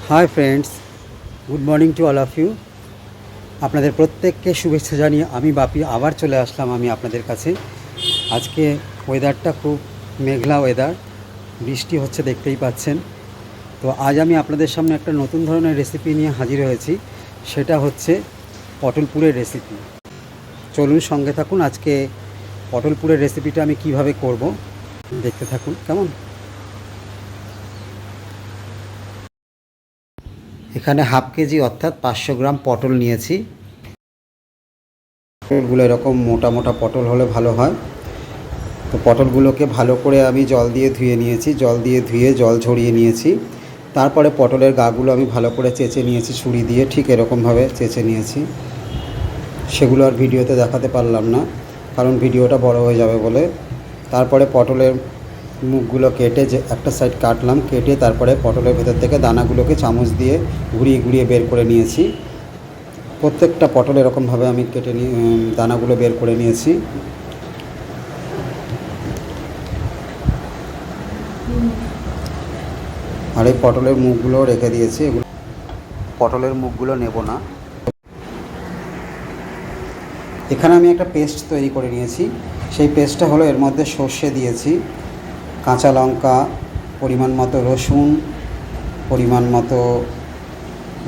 High friends, good morning to all of you. আপনাদের প্রত্যেককে শুভেচ্ছা জানিয়ে আমি বাপি আবার চলে আসলাম আপনাদের কাছে। আজকে ওয়েদারটা খুব মেঘলা ওয়েদার, বৃষ্টি হচ্ছে দেখতেই পাচ্ছেন। তো আজ আমি আপনাদের সামনে একটা নতুন ধরনের রেসিপি নিয়ে হাজির হয়েছি, সেটা হচ্ছে পটলপুরের রেসিপি। চলুন সঙ্গে থাকুন, আজকে পটলপুরের রেসিপিটা আমি কিভাবে করব দেখতে থাকুন কেমন। এখানে হাফ কেজি অর্থাৎ 500 গ্রাম পটল নিয়েছি। পটলগুলো এরকম মোটা মোটা পটল হলে ভালো হয়। তো পটলগুলোকে ভালো করে আমি জল দিয়ে ধুয়ে নিয়েছি, জল ঝরিয়ে নিয়েছি। তারপরে পটলের গাগুলো আমি ভালো করে চেঁচে নিয়েছি ছুরি দিয়ে, ঠিক এরকমভাবে চেঁচে নিয়েছি। সেগুলো আর ভিডিওতে দেখাতে পারলাম না, কারণ ভিডিওটা বড় হয়ে যাবে বলে। তারপরে পটলের মুখগুলো কেটে যে একটা সাইড কাটলাম, কেটে তারপরে পটলের ভেতর থেকে দানাগুলোকে চামচ দিয়ে ঘুরিয়ে ঘুরিয়ে বের করে নিয়েছি। প্রত্যেকটা পটল এরকমভাবে আমি কেটে নিয়ে দানাগুলো বের করে নিয়েছি। আর এই পটলের মুখগুলো রেখে দিয়েছি, এগুলো পটলের মুখগুলো নেব না। এখানে আমি একটা পেস্ট তৈরি করে নিয়েছি। সেই পেস্টটা হলো, এর মধ্যে সর্ষে দিয়েছি, কাঁচা লঙ্কা, পরিমাণ মতো রসুন, পরিমাণ মতো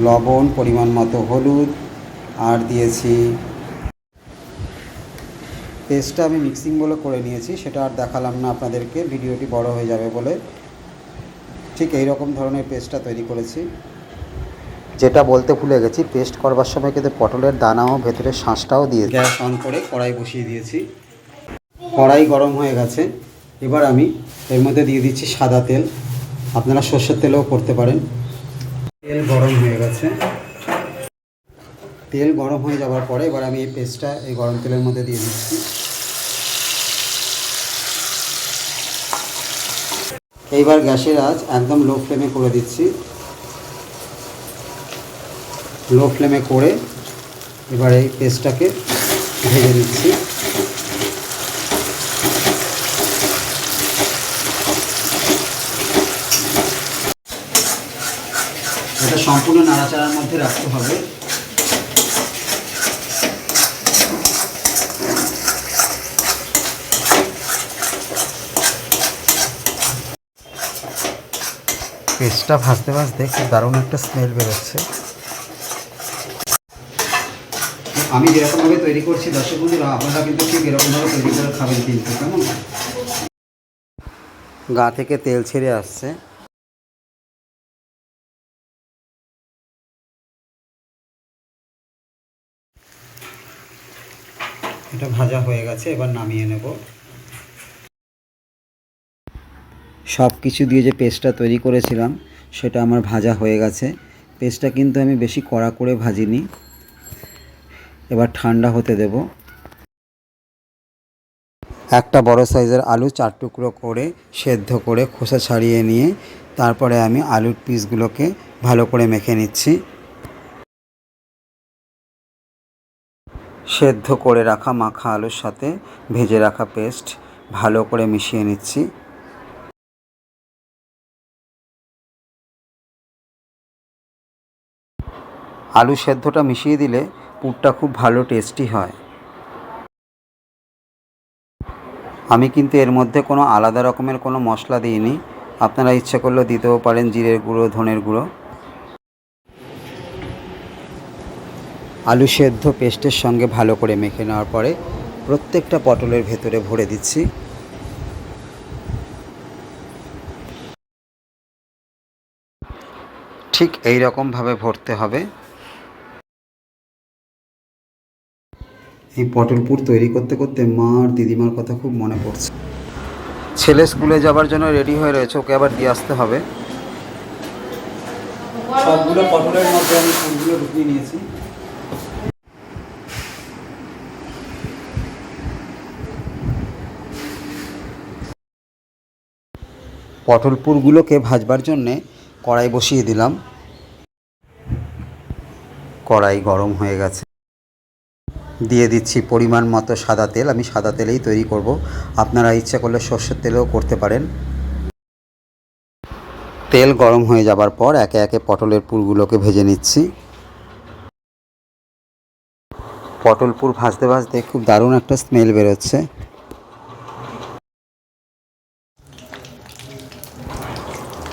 লবণ, পরিমাণ মতো হলুদ, আর দিয়েছি পেস্টটা আমি মিক্সিং বলে করে নিয়েছি, সেটা আর দেখালাম না আপনাদেরকে, ভিডিওটি বড় হয়ে যাবে বলে। ঠিক এই রকম ধরনের পেস্টটা তৈরি করেছি। যেটা বলতে ভুলে গেছি, পেস্ট করবার সময় কিন্তু পটলের দানাও ভেতরে শাঁসটাও দিয়ে গ্যাস অন করে কড়াই বসিয়ে দিয়েছি। কড়াই গরম হয়ে গেছে। এবার আমি এর মধ্যে দিয়ে দিচ্ছি সাদা তেল, আপনারা সর্ষের তেলও করতে পারেন। তেল গরম হয়ে গেছে। তেল গরম হয়ে যাওয়ার পরে এবার আমি এই পেস্টটা এই গরম তেলের মধ্যে দিয়ে দিচ্ছি। এইবার গ্যাসের আঁচ একদম লো ফ্লেমে করে দিচ্ছি। লো ফ্লেমে করে এবার এই পেস্টটাকে ভেজে দিচ্ছি। এটা সম্পূর্ণ নাড়াচাড়ার মধ্যে রাখতে হবে। পেস্টটা ভাজতে ভাজতে খুব দারুণ একটা স্মেল বেরোচ্ছে। আমি যেরকমভাবে তৈরি করছি দর্শক বন্ধুরা, আপনারা কিন্তু ঠিক এরকমভাবে তৈরি করে খাবেন কিন্তু, কেমন। গা থেকে তেল ছেড়ে আসছে। এটা ভাজা হয়ে গেছে, এবার নামিয়ে নেব। সব কিছু দিয়ে যে পেস্টটা তৈরি করেছিলাম সেটা আমার ভাজা হয়ে গেছে। পেস্টটা কিন্তু আমি বেশি কড়া করে ভাজিনি। এবার ঠান্ডা হতে দেব। একটা বড় সাইজের আলু 4 টুকরো করে সেদ্ধ করে খোসা ছাড়িয়ে নিয়ে তারপরে আমি আলুর পিসগুলোকে ভালো করে মেখে নিচ্ছি। সেদ্ধ করে রাখা মাখা আলুর সাথে ভেজে রাখা পেস্ট ভালো করে মিশিয়ে নিচ্ছি। আলু সেদ্ধটা মিশিয়ে দিলে পুরটা খুব ভালো টেস্টি হয়। আমি কিন্তু এর মধ্যে কোনো আলাদা রকমের কোনো মশলা দিইনি, আপনারা ইচ্ছে করলেও দিতেও পারেন জিরের গুঁড়ো, ধনের গুঁড়ো। আলু সেদ্ধ পেস্টের সঙ্গে ভালো করে মেখে নেওয়ার পরে প্রত্যেকটা পটলের ভেতরে ভরে দিচ্ছি। ঠিক এই রকমভাবে ভরতে হবে। এই পটলপুর তৈরি করতে করতে মা আর দিদিমার কথা খুব মনে পড়ছে। ছেলে স্কুলে যাবার জন্য রেডি হয়ে রয়েছে, ওকে আবার দিয়ে আসতে হবে। সবগুলো পটলের মধ্যে আমি ফুলগুলো ঢুকিয়ে নিয়েছি। পটলপুরগুলোকে ভাজবার জন্যে কড়াই বসিয়ে দিলাম। কড়াই গরম হয়ে গেছে। দিয়ে দিচ্ছি পরিমাণ মতো সাদা তেল। আমি সাদা তেলেই তৈরি করব, আপনারা ইচ্ছা করলে সর্ষের তেলেও করতে পারেন। তেল গরম হয়ে যাবার পর একে একে পটলের পুরগুলোকে ভেজে নিচ্ছি। পটল পুর ভাজতে ভাজতে খুব দারুণ একটা স্মেল বেরোচ্ছে।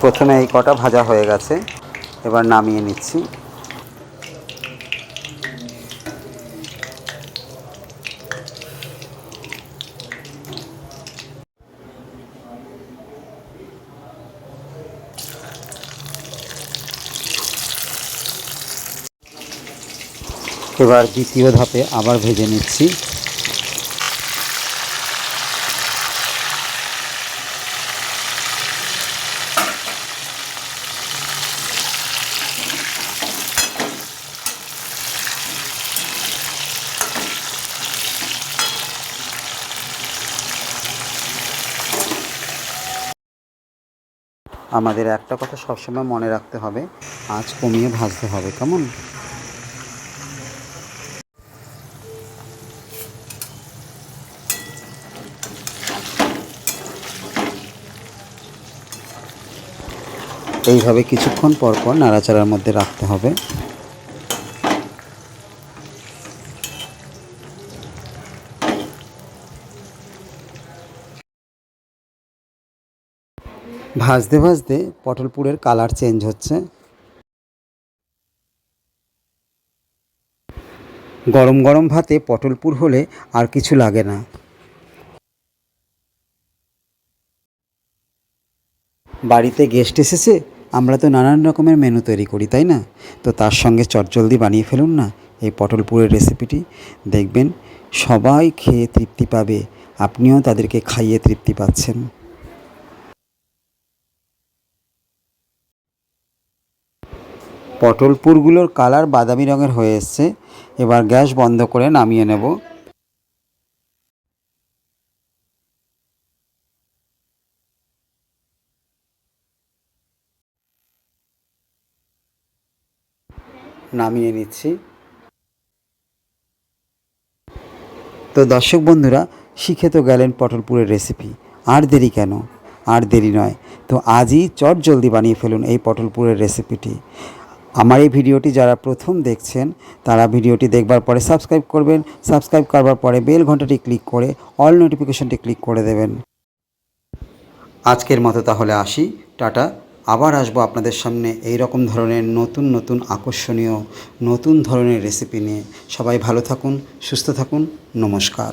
প্রথমে এই কটা ভাজা হয়ে গেছে, এবার নামিয়ে নিচ্ছি। এবার দ্বিতীয় ধাপে আবার ভেজে নিচ্ছি। আমাদের একটা কথা সবসময় মনে রাখতে হবে, আঁচ কমিয়ে ভাজতে হবে, কেমন? এইভাবে কিছুক্ষণ পর পর নাড়াচাড়ার মধ্যে রাখতে হবে। ভাজতে ভাজতে পটল পুরের কালার চেঞ্জ হচ্ছে। গরম গরম ভাতে পটল পুর হলে আর কিছু লাগে না। বাড়িতে গেস্ট এসেছে, আমরা তো নানান রকমের মেনু তৈরি করি, তাই না? তো তার সঙ্গে চটজলদি বানিয়ে ফেলুন না এই পটল পুরের রেসিপিটি। দেখবেন সবাই খেয়ে তৃপ্তি পাবে, আপনিও তাদেরকে খাইয়ে তৃপ্তি পাচ্ছেন। পটল পুরগুলোর কালার বাদামি রঙের হয়ে এসছে। এবার গ্যাস বন্ধ করে নামিয়ে নেব। নামিয়ে নিচ্ছি। তো দর্শক বন্ধুরা, শিখে তো গেলেন পটল পুরের রেসিপি, আর দেরি কেন? আর দেরি নয়, তো আজই চট জলদি বানিয়ে ফেলুন এই পটল পুরের রেসিপিটি। আমার এই ভিডিওটি যারা প্রথম দেখছেন তারা ভিডিওটি দেখবার পরে সাবস্ক্রাইব করবেন, সাবস্ক্রাইব করবার পরে বেল ঘন্টাটি ক্লিক করে অল নোটিফিকেশনটি ক্লিক করে দেবেন। আজকের মতো তাহলে আসি, টাটা। আবার আসবো আপনাদের সামনে এই রকম ধরনের নতুন নতুন আকর্ষণীয় নতুন ধরনের রেসিপি নিয়ে। সবাই ভালো থাকুন, সুস্থ থাকুন, নমস্কার।